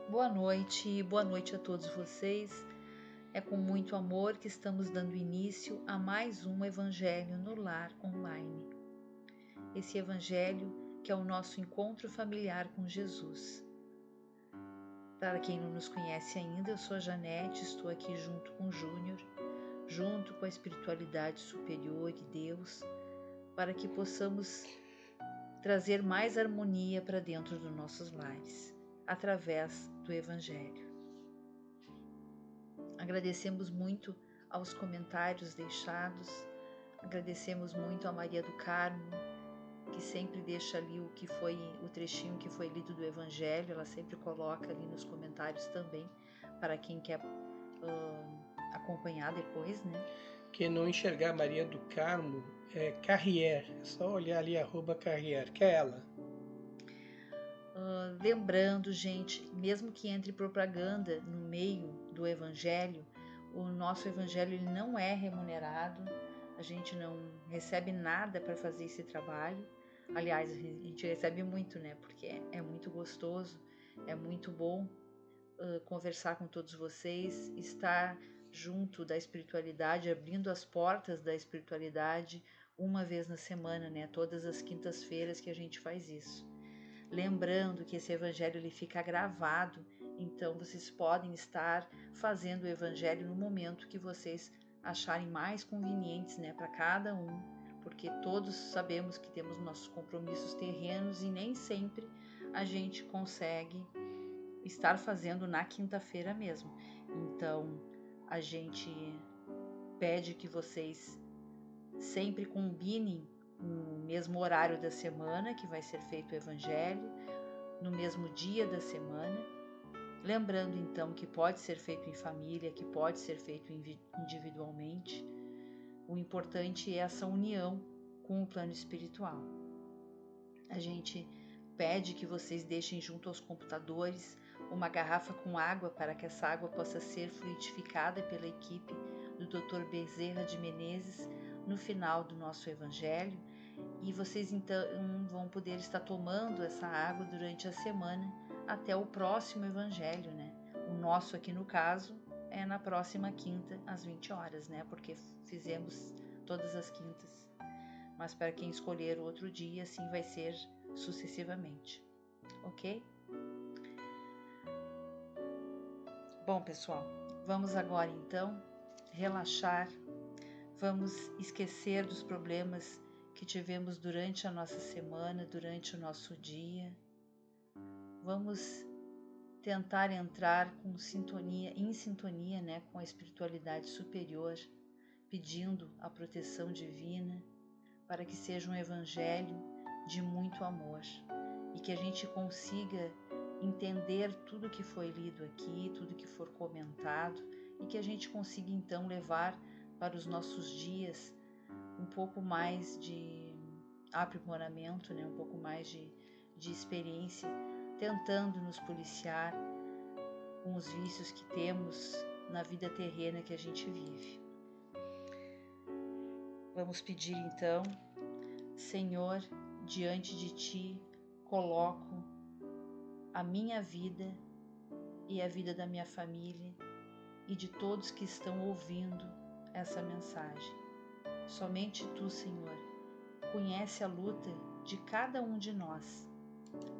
Boa noite a todos vocês. É com muito amor que estamos dando início a mais um Evangelho no Lar Online. Esse Evangelho que é o nosso encontro familiar com Jesus. Para quem não nos conhece ainda, eu sou a Janete, estou aqui junto com o Júnior, junto com a espiritualidade superior e Deus, para que possamos trazer mais harmonia para dentro dos nossos lares, através do Evangelho. Agradecemos muito aos comentários deixados, agradecemos muito a Maria do Carmo, que sempre deixa ali o trechinho que foi lido do Evangelho, ela sempre coloca ali nos comentários também, para quem quer acompanhar depois, né? Quem não enxergar Maria do Carmo é Carrier, é só olhar ali @Carrier, que é ela. Lembrando, gente, mesmo que entre propaganda no meio do Evangelho, o nosso Evangelho ele não é remunerado, a gente não recebe nada para fazer esse trabalho. Aliás, a gente recebe muito, né? Porque é muito gostoso, é muito bom conversar com todos vocês, estar junto da espiritualidade, abrindo as portas da espiritualidade uma vez na semana, né? Todas as quintas-feiras que a gente faz isso. Lembrando que esse evangelho ele fica gravado, então vocês podem estar fazendo o evangelho no momento que vocês acharem mais convenientes, né, para cada um, porque todos sabemos que temos nossos compromissos terrenos e nem sempre a gente consegue estar fazendo na quinta-feira mesmo. Então, a gente pede que vocês sempre combinem no mesmo horário da semana que vai ser feito o evangelho, no mesmo dia da semana. Lembrando então que pode ser feito em família, que pode ser feito individualmente. O importante é essa união com o plano espiritual. A gente pede que vocês deixem junto aos computadores uma garrafa com água para que essa água possa ser fluidificada pela equipe do Dr. Bezerra de Menezes no final do nosso evangelho, e vocês então vão poder estar tomando essa água durante a semana até o próximo evangelho, né? O nosso aqui no caso é na próxima quinta às 20 horas, né? Porque fizemos todas as quintas. Mas para quem escolher outro dia, assim vai ser sucessivamente, ok? Bom, pessoal, vamos agora então relaxar, vamos esquecer dos problemas que tivemos durante a nossa semana, durante o nosso dia. Vamos tentar entrar em sintonia, né, com a espiritualidade superior, pedindo a proteção divina para que seja um evangelho de muito amor e que a gente consiga entender tudo que foi lido aqui, tudo que for comentado, e que a gente consiga então levar para os nossos dias um pouco mais de aprimoramento, né? Um pouco mais de experiência, tentando nos policiar com os vícios que temos na vida terrena que a gente vive. Vamos pedir então: Senhor, diante de Ti coloco a minha vida e a vida da minha família e de todos que estão ouvindo essa mensagem. Somente Tu, Senhor, conhece a luta de cada um de nós,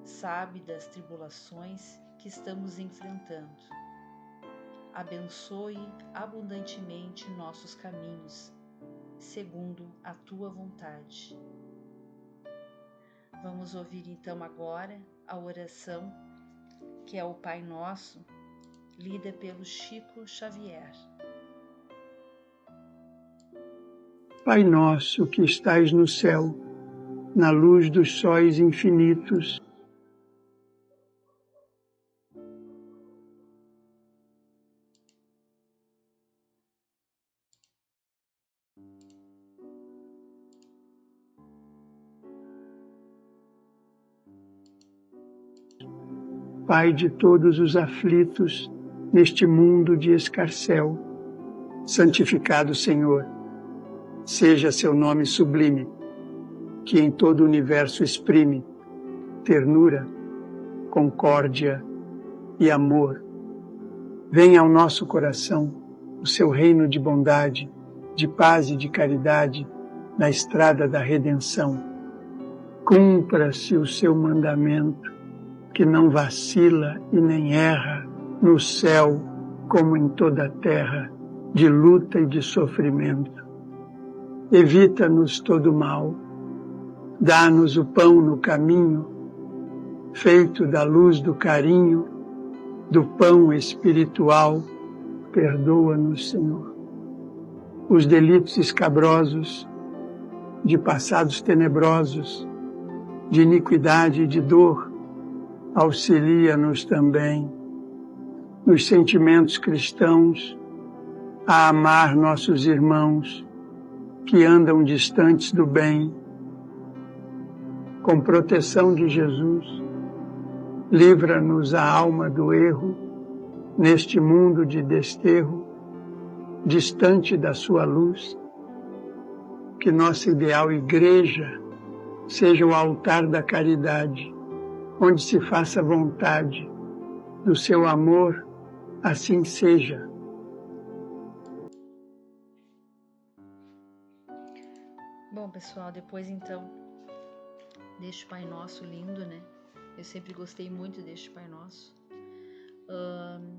sabe das tribulações que estamos enfrentando. Abençoe abundantemente nossos caminhos, segundo a Tua vontade. Vamos ouvir então agora a oração que é o Pai Nosso, lida pelo Chico Xavier. Pai nosso que estais no céu, na luz dos sóis infinitos, Pai de todos os aflitos neste mundo de escarcéu, santificado Senhor, seja seu nome sublime, que em todo o universo exprime ternura, concórdia e amor. Venha ao nosso coração o seu reino de bondade, de paz e de caridade na estrada da redenção. Cumpra-se o seu mandamento, que não vacila e nem erra, no céu como em toda a terra, de luta e de sofrimento. Evita-nos todo mal, dá-nos o pão no caminho, feito da luz do carinho, do pão espiritual, perdoa-nos, Senhor. Os delitos escabrosos, de passados tenebrosos, de iniquidade e de dor, auxilia-nos também, nos sentimentos cristãos, a amar nossos irmãos que andam distantes do bem. Com proteção de Jesus, livra-nos a alma do erro, neste mundo de desterro, distante da sua luz. Que nossa ideal igreja seja o altar da caridade, onde se faça vontade do seu amor, assim seja. Bom, pessoal, depois então deste Pai Nosso lindo, né? Eu sempre gostei muito deste Pai Nosso.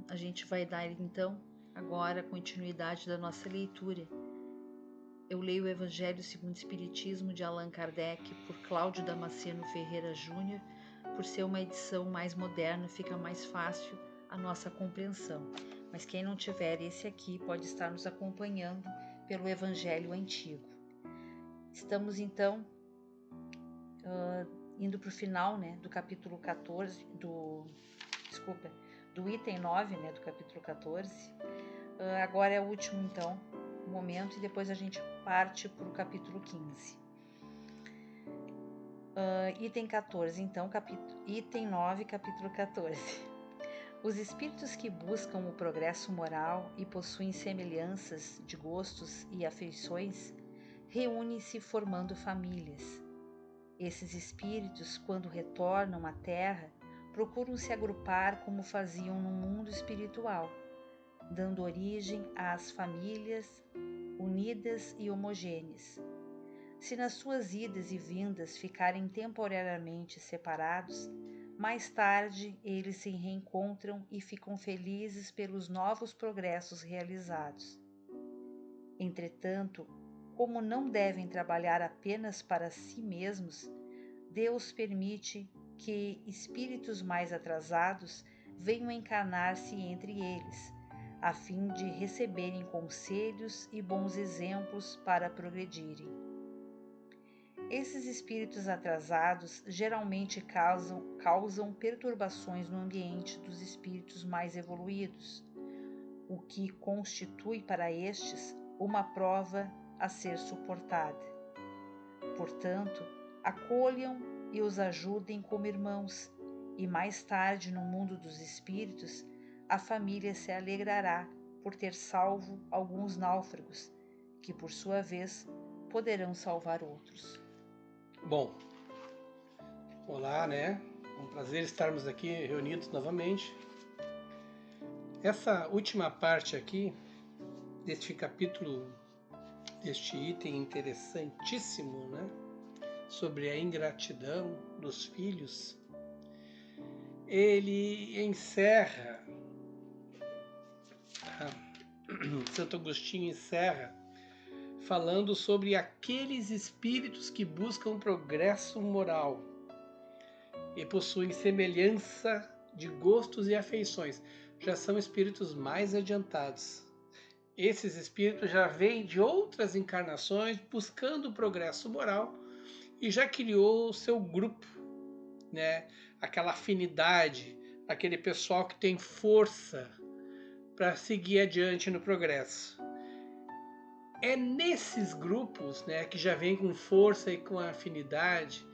A gente vai dar então agora continuidade da nossa leitura. Eu leio o Evangelho segundo o Espiritismo de Allan Kardec por Cláudio Damasceno Ferreira Júnior. Por ser uma edição mais moderna, fica mais fácil a nossa compreensão. Mas quem não tiver esse aqui pode estar nos acompanhando pelo Evangelho Antigo. Estamos então indo para o final, né, do capítulo 14, do item 9, né, do capítulo 14. Agora é o último, então, momento, e depois a gente parte para o capítulo 15. Item 14, então, item 9, capítulo 14. Os espíritos que buscam o progresso moral e possuem semelhanças de gostos e afeições reúnem-se formando famílias. Esses espíritos, quando retornam à Terra, procuram se agrupar como faziam no mundo espiritual, dando origem às famílias unidas e homogêneas. Se nas suas idas e vindas ficarem temporariamente separados, mais tarde eles se reencontram e ficam felizes pelos novos progressos realizados. Entretanto, como não devem trabalhar apenas para si mesmos, Deus permite que espíritos mais atrasados venham encarnar-se entre eles, a fim de receberem conselhos e bons exemplos para progredirem. Esses espíritos atrasados geralmente causam perturbações no ambiente dos espíritos mais evoluídos, o que constitui para estes uma prova a ser suportada. Portanto, acolham e os ajudem como irmãos, e mais tarde, no mundo dos espíritos, a família se alegrará por ter salvo alguns náufragos, que por sua vez poderão salvar outros. Bom, olá, né? É um prazer estarmos aqui reunidos novamente. Essa última parte aqui deste capítulo, deste item interessantíssimo, né? Sobre a ingratidão dos filhos, ele encerra, Santo Agostinho encerra falando sobre aqueles espíritos que buscam progresso moral e possuem semelhança de gostos e afeições. Já são espíritos mais adiantados. Esses espíritos já vêm de outras encarnações buscando o progresso moral e já criou o seu grupo, né? Aquela afinidade, aquele pessoal que tem força para seguir adiante no progresso. É nesses grupos, né, que já vem com força e com afinidade,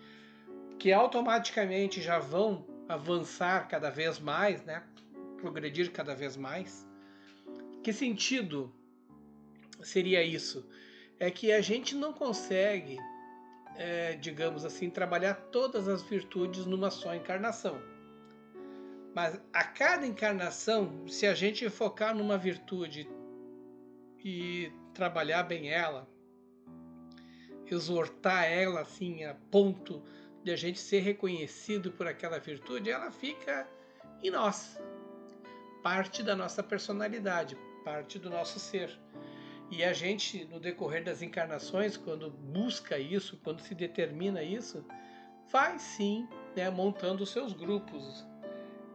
que automaticamente já vão avançar cada vez mais, né, progredir cada vez mais. Que sentido seria isso? É que a gente não consegue, digamos assim, trabalhar todas as virtudes numa só encarnação. Mas a cada encarnação, se a gente focar numa virtude e trabalhar bem ela, exortar ela assim a ponto de a gente ser reconhecido por aquela virtude, ela fica em nós, parte da nossa personalidade, parte do nosso ser. E a gente, no decorrer das encarnações, quando busca isso, quando se determina isso, vai sim, né, montando os seus grupos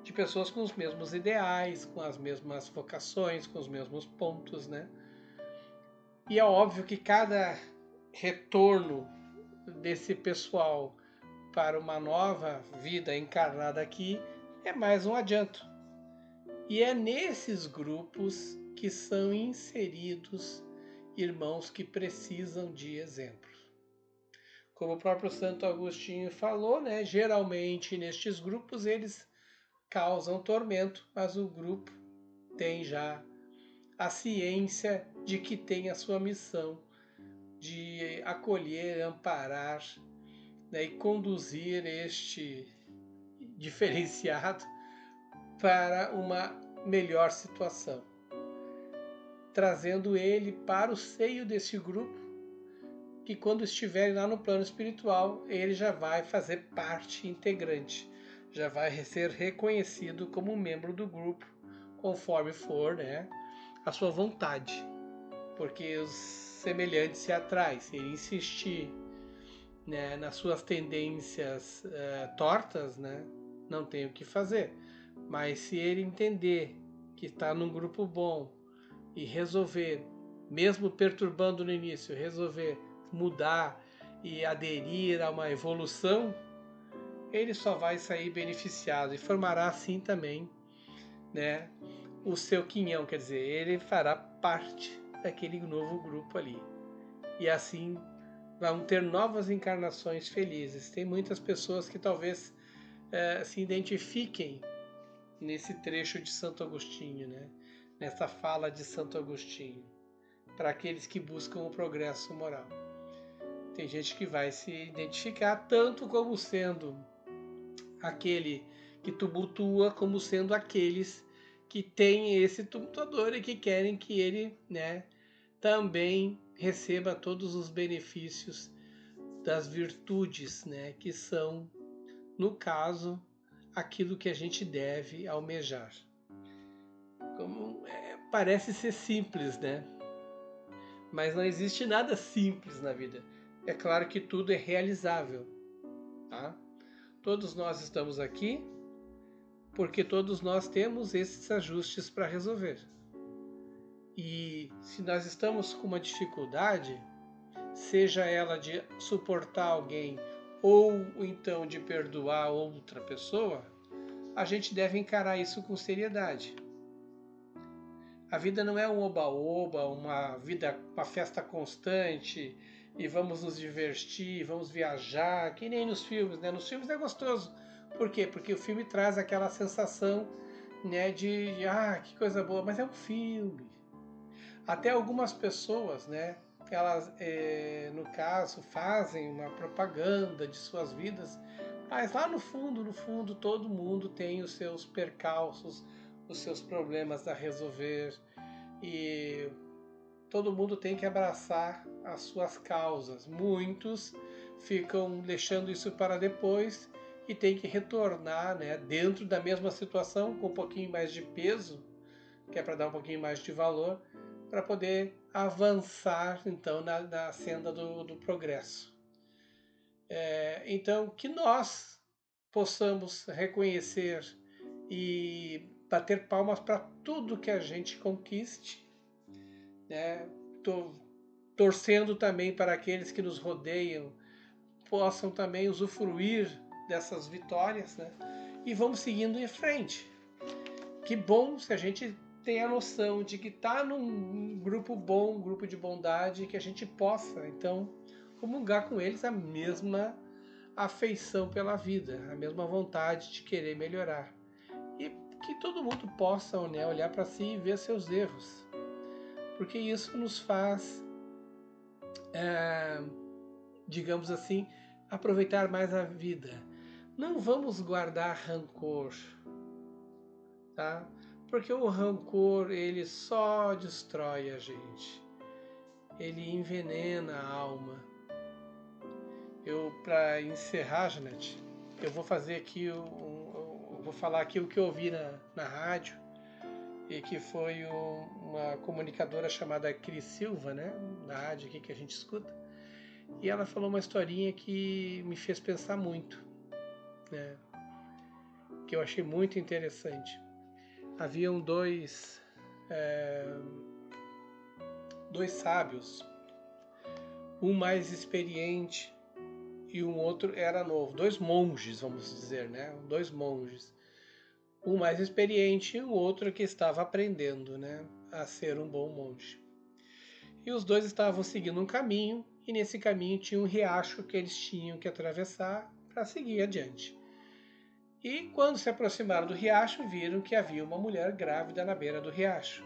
de pessoas com os mesmos ideais, com as mesmas vocações, com os mesmos pontos, né? E é óbvio que cada retorno desse pessoal para uma nova vida encarnada aqui é mais um adianto. E é nesses grupos que são inseridos irmãos que precisam de exemplos. Como o próprio Santo Agostinho falou, né, geralmente nestes grupos eles causam tormento, mas o grupo tem já a ciência de que tem a sua missão de acolher, amparar, né, e conduzir este diferenciado para uma melhor situação, trazendo ele para o seio desse grupo, que quando estiver lá no plano espiritual, ele já vai fazer parte integrante, já vai ser reconhecido como membro do grupo, conforme for, né, a sua vontade, porque os semelhantes se atraem. Se ele insistir, né, nas suas tendências tortas, né, não tem o que fazer. Mas se ele entender que está num grupo bom e resolver, mesmo perturbando no início, resolver mudar e aderir a uma evolução, ele só vai sair beneficiado e formará assim também, né, o seu quinhão, quer dizer, ele fará parte daquele novo grupo ali. E assim vão ter novas encarnações felizes. Tem muitas pessoas que talvez se identifiquem nesse trecho de Santo Agostinho, né? Nessa fala de Santo Agostinho, para aqueles que buscam o progresso moral. Tem gente que vai se identificar tanto como sendo aquele que tumultua, como sendo aqueles que têm esse tumultuador e que querem que ele, né, também receba todos os benefícios das virtudes, né, que são, no caso, aquilo que a gente deve almejar. Parece ser simples, né? Mas não existe nada simples na vida. É claro que tudo é realizável, tá? Todos nós estamos aqui porque todos nós temos esses ajustes para resolver. E se nós estamos com uma dificuldade, seja ela de suportar alguém ou então de perdoar outra pessoa, a gente deve encarar isso com seriedade. A vida não é um oba-oba, uma festa constante e vamos nos divertir, vamos viajar, que nem nos filmes, né? Nos filmes é gostoso. Por quê? Porque o filme traz aquela sensação, né, de que coisa boa, mas é um filme. Até algumas pessoas, né, elas, no caso, fazem uma propaganda de suas vidas, mas lá no fundo, todo mundo tem os seus percalços, os seus problemas a resolver, e todo mundo tem que abraçar as suas causas. Muitos ficam deixando isso para depois e tem que retornar, né, dentro da mesma situação, com um pouquinho mais de peso, que é para dar um pouquinho mais de valor, para poder avançar então na senda do progresso. Então, que nós possamos reconhecer e bater palmas para tudo que a gente conquiste, né? Torcendo também para aqueles que nos rodeiam possam também usufruir dessas vitórias, né? E vamos seguindo em frente. Que bom se a gente tem a noção de que está num grupo bom, um grupo de bondade, que a gente possa, então, comungar com eles a mesma afeição pela vida, a mesma vontade de querer melhorar. E que todo mundo possa, né, olhar para si e ver seus erros. Porque isso nos faz, digamos assim, aproveitar mais a vida. Não vamos guardar rancor. tá? Porque o rancor, ele só destrói a gente. Ele envenena a alma. Para encerrar, Janete, eu vou fazer aqui, eu vou falar aqui o que eu ouvi na rádio, e que foi uma comunicadora chamada Cris Silva, né, na rádio aqui que a gente escuta, e ela falou uma historinha que me fez pensar muito, né, que eu achei muito interessante. Haviam dois sábios, um mais experiente e um outro era novo. Dois monges, vamos dizer, né? Dois monges. Um mais experiente e o outro que estava aprendendo, né, a ser um bom monge. E os dois estavam seguindo um caminho, e nesse caminho tinha um riacho que eles tinham que atravessar para seguir adiante. E quando se aproximaram do riacho, viram que havia uma mulher grávida na beira do riacho.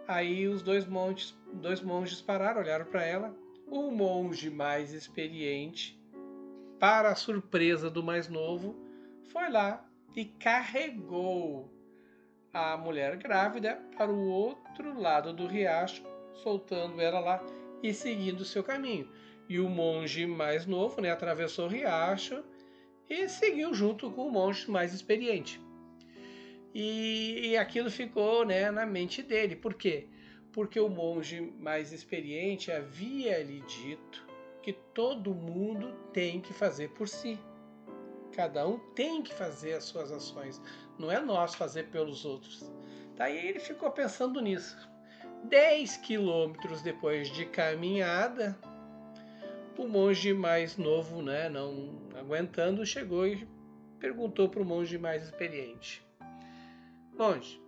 Aí os dois monges pararam, olharam para ela. O monge mais experiente, para a surpresa do mais novo, foi lá e carregou a mulher grávida para o outro lado do riacho, soltando ela lá e seguindo o seu caminho. E o monge mais novo, né, atravessou o riacho e seguiu junto com o monge mais experiente. E aquilo ficou, né, na mente dele. Por quê? Porque o monge mais experiente havia lhe dito que todo mundo tem que fazer por si. Cada um tem que fazer as suas ações. Não é nós fazer pelos outros. Daí ele ficou pensando nisso. 10 quilômetros depois de caminhada, o monge mais novo, né, não aguentando, chegou e perguntou para o monge mais experiente: Monge,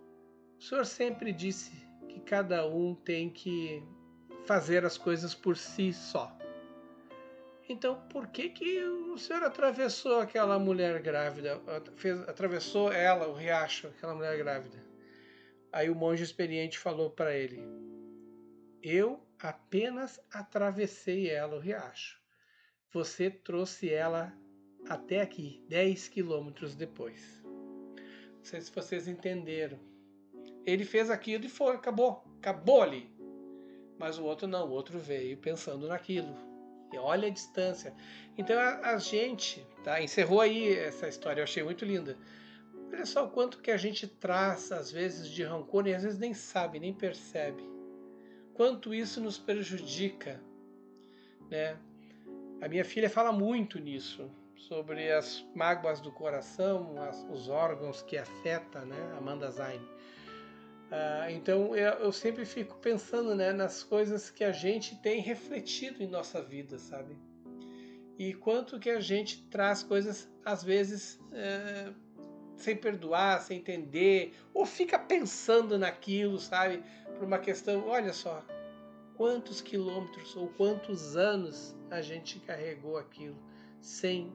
o senhor sempre disse que cada um tem que fazer as coisas por si só. Então, por que o senhor atravessou aquela mulher grávida, atravessou ela, o riacho, aquela mulher grávida? Aí o monge experiente falou para ele: eu apenas atravessei ela, o riacho. Você trouxe ela até aqui, 10 quilômetros depois. Não sei se vocês entenderam. Ele fez aquilo e foi, acabou ali. Mas o outro não, o outro veio pensando naquilo. E olha a distância. Então a gente, tá? Encerrou aí essa história, eu achei muito linda. Olha só o quanto que a gente traz, às vezes, de rancor e às vezes nem sabe, nem percebe. Quanto isso nos prejudica, né? A minha filha fala muito nisso, sobre as mágoas do coração, os órgãos que afeta, né? Amanda Zayn. Então eu sempre fico pensando, né, nas coisas que a gente tem refletido em nossa vida, sabe? E quanto que a gente traz coisas, às vezes, sem perdoar, sem entender, ou fica pensando naquilo, sabe? Por uma questão, olha só, quantos quilômetros ou quantos anos a gente carregou aquilo sem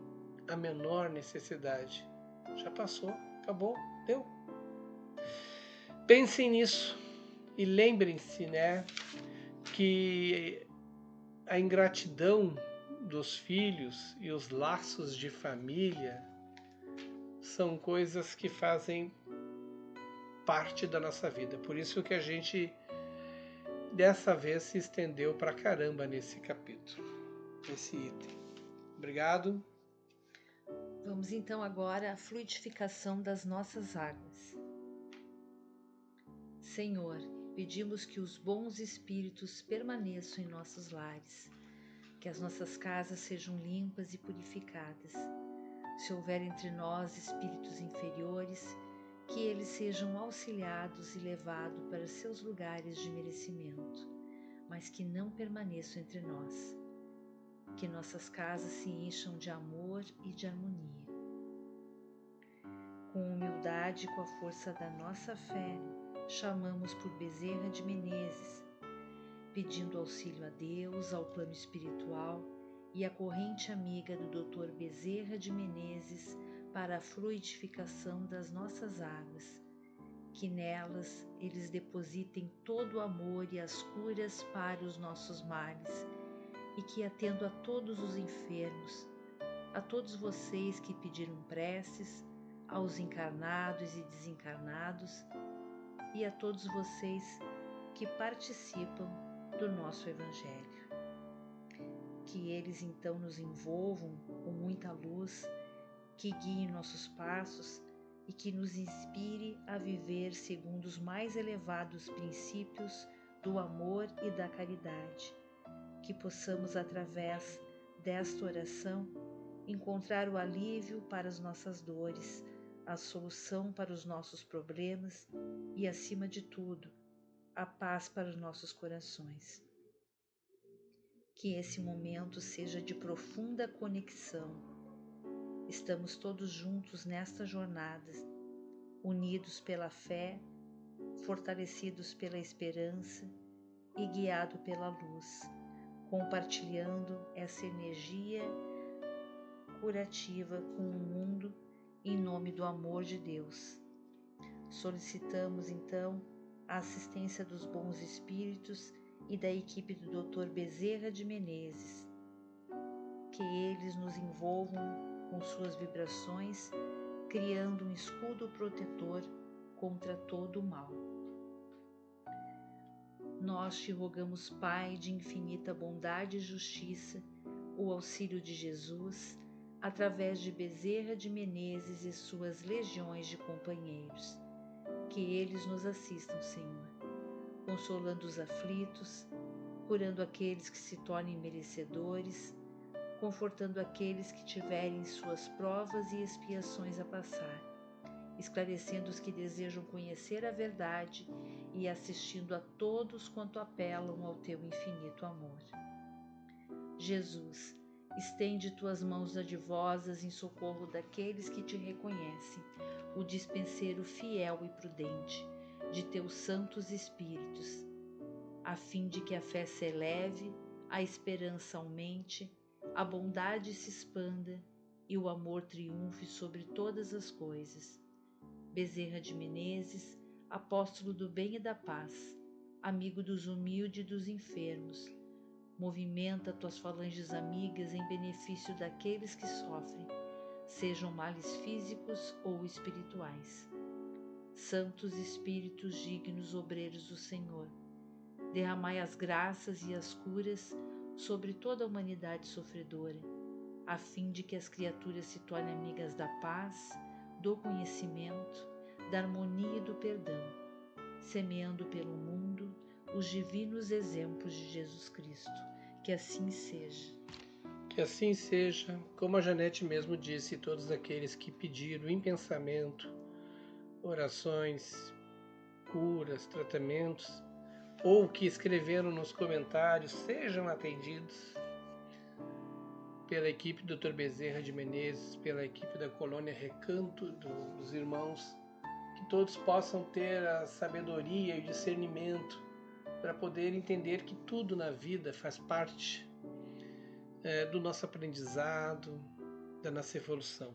a menor necessidade. Já passou, acabou, deu. Pensem nisso e lembrem-se, né, que a ingratidão dos filhos e os laços de família são coisas que fazem parte da nossa vida. Por isso que a gente dessa vez se estendeu pra caramba nesse capítulo, nesse item. Obrigado. Vamos então agora à fluidificação das nossas águas. Senhor, pedimos que os bons espíritos permaneçam em nossos lares, que as nossas casas sejam limpas e purificadas. Se houver entre nós espíritos inferiores, que eles sejam auxiliados e levados para seus lugares de merecimento, mas que não permaneçam entre nós. Que nossas casas se encham de amor e de harmonia. Com humildade e com a força da nossa fé, chamamos por Bezerra de Menezes, pedindo auxílio a Deus, ao plano espiritual e à corrente amiga do Dr. Bezerra de Menezes para a fluidificação das nossas águas, que nelas eles depositem todo o amor e as curas para os nossos males, e que atendo a todos os enfermos, a todos vocês que pediram preces, aos encarnados e desencarnados e a todos vocês que participam do nosso Evangelho. Que eles então nos envolvam com muita luz, que guiem nossos passos e que nos inspire a viver segundo os mais elevados princípios do amor e da caridade. Que possamos, através desta oração, encontrar o alívio para as nossas dores, a solução para os nossos problemas e, acima de tudo, a paz para os nossos corações. Que esse momento seja de profunda conexão. Estamos todos juntos nesta jornada, unidos pela fé, fortalecidos pela esperança e guiados pela luz, compartilhando essa energia curativa com o mundo em nome do amor de Deus. Solicitamos então a assistência dos bons espíritos e da equipe do Dr. Bezerra de Menezes, que eles nos envolvam com suas vibrações, criando um escudo protetor contra todo o mal. Nós te rogamos, Pai de infinita bondade e justiça, o auxílio de Jesus, através de Bezerra de Menezes e suas legiões de companheiros. Que eles nos assistam, Senhor, consolando os aflitos, curando aqueles que se tornem merecedores, confortando aqueles que tiverem suas provas e expiações a passar, esclarecendo os que desejam conhecer a verdade e assistindo a todos quanto apelam ao teu infinito amor. Jesus, estende tuas mãos dadivosas em socorro daqueles que te reconhecem, o dispenseiro fiel e prudente de teus santos espíritos, a fim de que a fé se eleve, a esperança aumente, a bondade se expanda e o amor triunfe sobre todas as coisas. Bezerra de Menezes, apóstolo do bem e da paz, amigo dos humildes e dos enfermos, movimenta tuas falanges amigas em benefício daqueles que sofrem, sejam males físicos ou espirituais. Santos Espíritos dignos obreiros do Senhor, derramai as graças e as curas sobre toda a humanidade sofredora, a fim de que as criaturas se tornem amigas da paz, do conhecimento, da harmonia e do perdão, semeando pelo mundo os divinos exemplos de Jesus Cristo. Que assim seja. Que assim seja, como a Janete mesmo disse, todos aqueles que pediram em pensamento, orações, curas, tratamentos, ou que escreveram nos comentários, sejam atendidos pela equipe do Dr. Bezerra de Menezes, pela equipe da Colônia Recanto dos Irmãos, que todos possam ter a sabedoria e o discernimento para poder entender que tudo na vida faz parte do nosso aprendizado, da nossa evolução.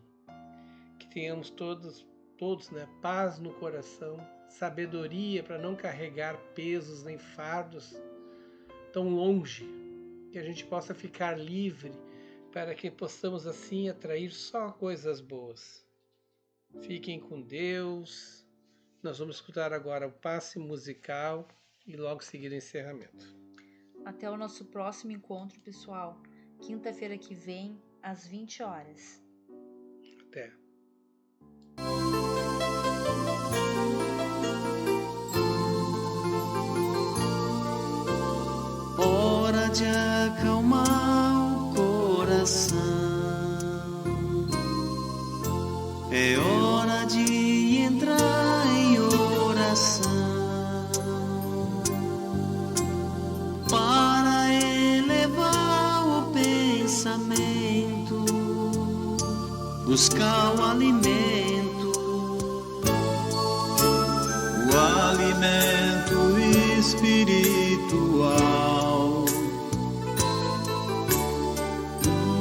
Que tenhamos todos, paz no coração, sabedoria para não carregar pesos nem fardos tão longe, que a gente possa ficar livre para que possamos assim atrair só coisas boas. Fiquem com Deus. Nós vamos escutar agora o passe musical e logo seguir o encerramento. Até o nosso próximo encontro, pessoal. Quinta-feira que vem, às 20 horas. Até. Hora de acalmar o coração, é hora de entrar em oração, para elevar o pensamento, buscar o alimento espiritual,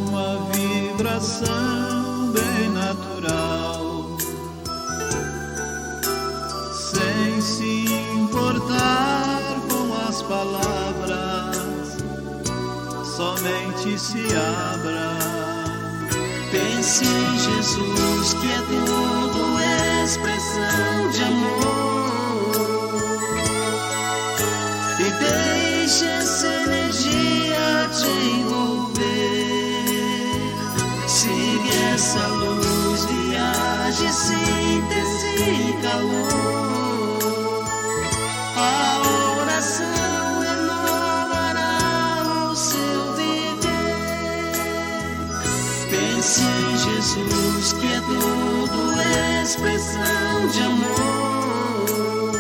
uma vibração bem natural, sem se importar com as palavras, somente se abra Pense em Jesus, que é tudo expressão de amor, e deixe essa energia te envolver. Siga essa luz, viaje, síntese e calor. A oração renovará o seu viver. Pense em Jesus, que é tudo expressão de amor,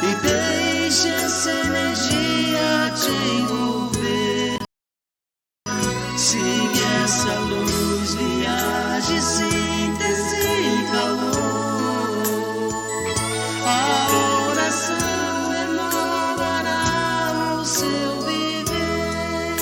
e deixe essa energia te envolver. Siga essa luz, viaje, síntese e calor. A oração renovará o seu viver.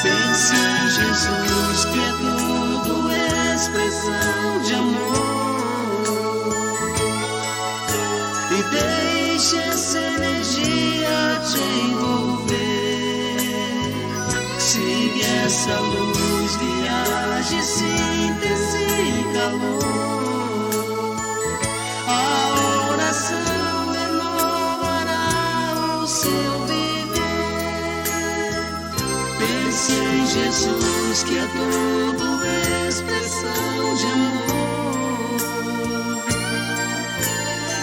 Pense em Jesus, que é tudo expressão de amor, e deixe essa energia te envolver. Siga essa luz, viaje, síntese e calor. A oração renovará o seu viver. Pense em Jesus, que é tudo expressão de amor,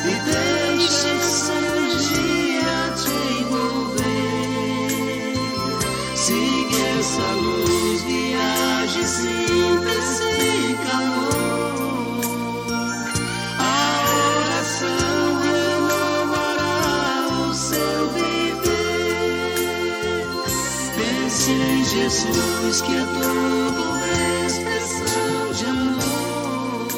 e deixe essa energia te envolver. Siga essa luz, viaje, síntese e calor. A oração renovará o seu viver. Pense em Jesus, que é tudo expressão de amor,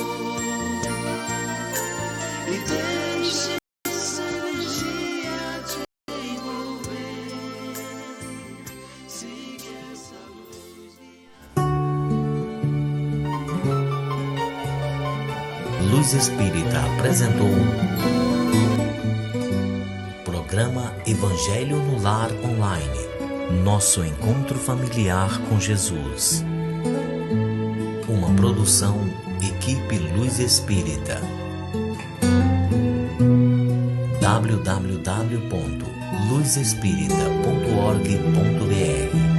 e deixe essa energia te envolver. Siga essa luz. Luz Espírita apresentou programa Evangelho no Lar Online. Nosso encontro familiar com Jesus. Uma produção Equipe Luz Espírita. www.luzespírita.org.br